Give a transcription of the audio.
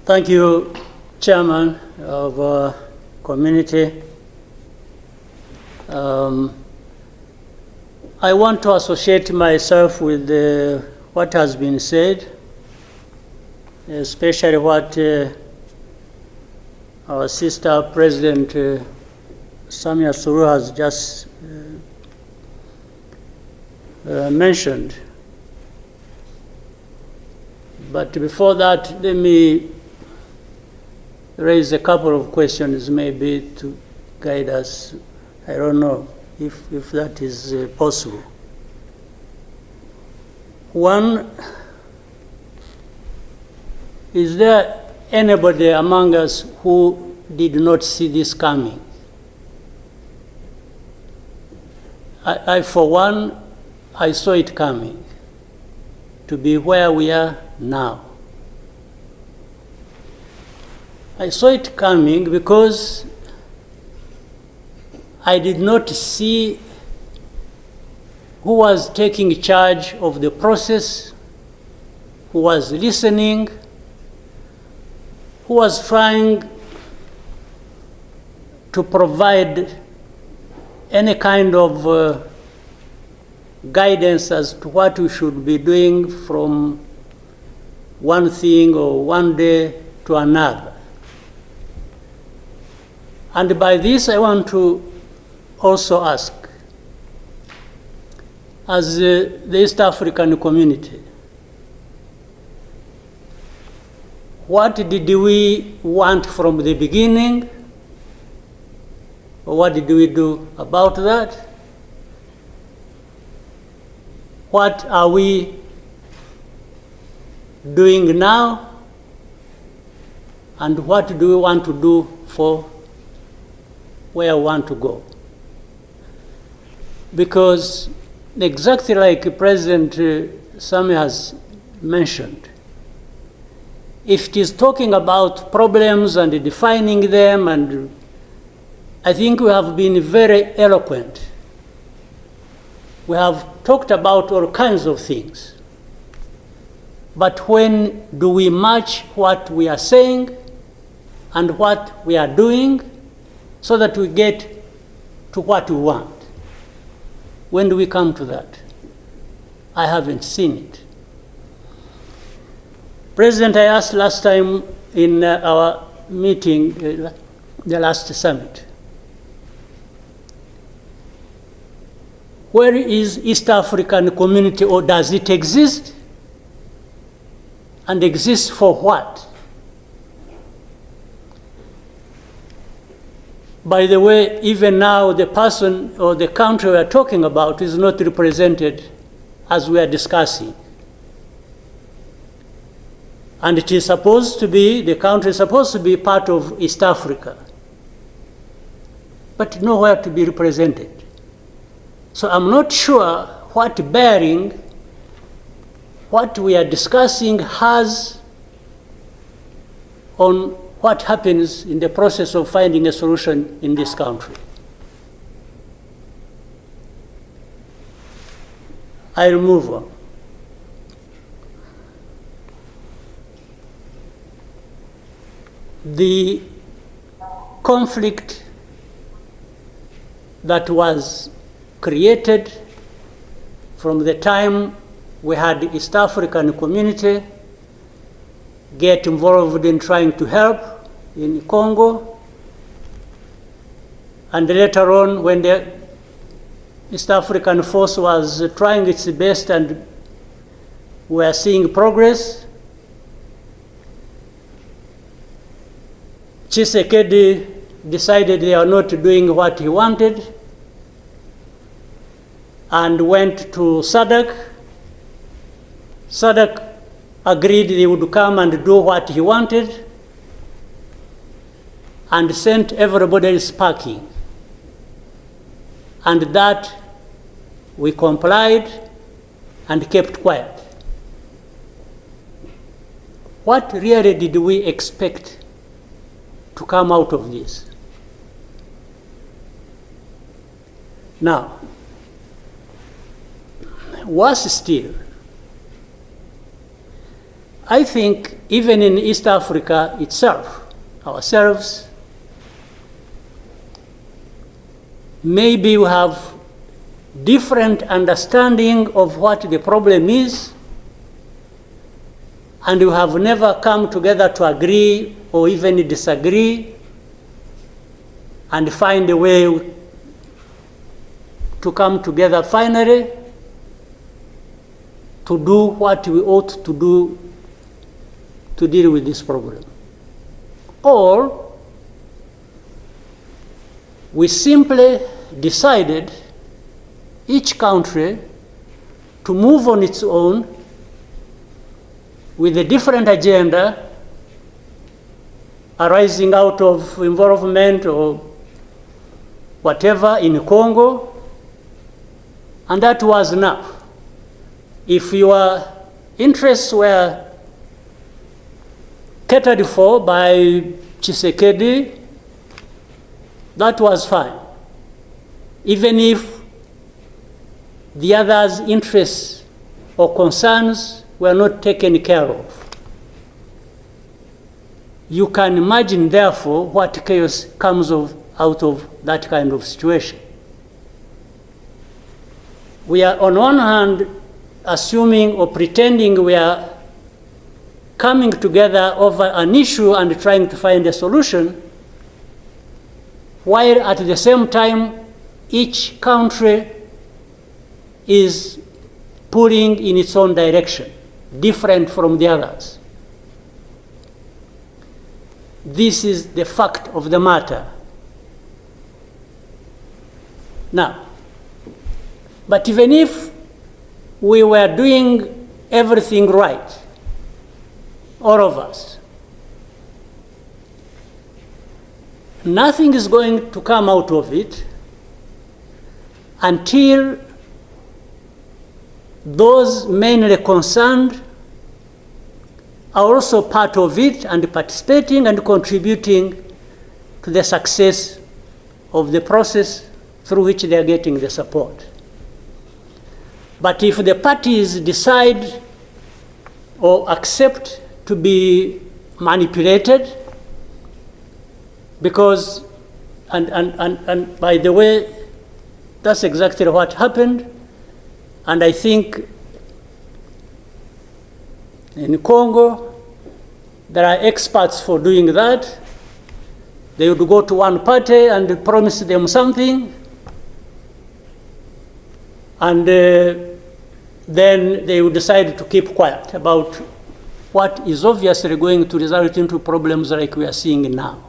Thank you, Chairman of Community. I want to associate myself with what has been said, especially what our sister President Samia Suluhu has just mentioned. But before that, let me raise a couple of questions maybe to guide us. I don't know if that is possible. One, is there anybody among us who did not see this coming? I for one, I saw it coming to be where we are now. I saw it coming because I did not see who was taking charge of the process, who was listening, who was trying to provide any kind of guidance as to what we should be doing from one thing or one day to another. And by this, I want to also ask, as the East African community, what did we want from the beginning? Or what did we do about that? What are we doing now? And what do we want to do for where we want to go? Because exactly like President Samia has mentioned, if it is talking about problems and defining them, and I think we have been very eloquent. We have talked about all kinds of things. But when do we match what we are saying and what we are doing so that we get to what we want? When do we come to that? I haven't seen it. President, I asked last time in our meeting, the last summit, where is East African community, or does it exist? And exist for what? By the way, even now, the person or the country we are talking about is not represented as we are discussing. And it is supposed to be, the country is supposed to be part of East Africa, but nowhere to be represented. So I'm not sure what bearing what we are discussing has on what happens in the process of finding a solution in this country. I'll move on. The conflict that was created from the time we had the East African community get involved in trying to help in Congo, and later on when the East African force was trying its best and we are seeing progress, Tshisekedi decided they are not doing what he wanted and went to SADC. SADC agreed they would come and do what he wanted and sent everybody packing. And that we complied and kept quiet. What really did we expect to come out of this? Now, worse still, I think even in East Africa itself, ourselves, maybe we have different understanding of what the problem is, and we have never come together to agree or even disagree and find a way to come together finally to do what we ought to do to deal with this problem. Or we simply decided, each country, to move on its own with a different agenda arising out of involvement or whatever in Congo, and that was enough. If your interests were catered for by Tshisekedi, that was fine, even if the others' interests or concerns were not taken care of. You can imagine, therefore, what chaos comes out of that kind of situation. We are, on one hand, assuming or pretending we are coming together over an issue and trying to find a solution, while at the same time, each country is pulling in its own direction, different from the others. This is the fact of the matter. Now, but even if we were doing everything right, all of us, nothing is going to come out of it until those mainly concerned are also part of it and participating and contributing to the success of the process through which they are getting the support. But if the parties decide or accept to be manipulated, because, and by the way, that's exactly what happened. And I think in Congo, there are experts for doing that. They would go to one party and promise them something, and then they would decide to keep quiet about what is obviously going to result into problems like we are seeing now.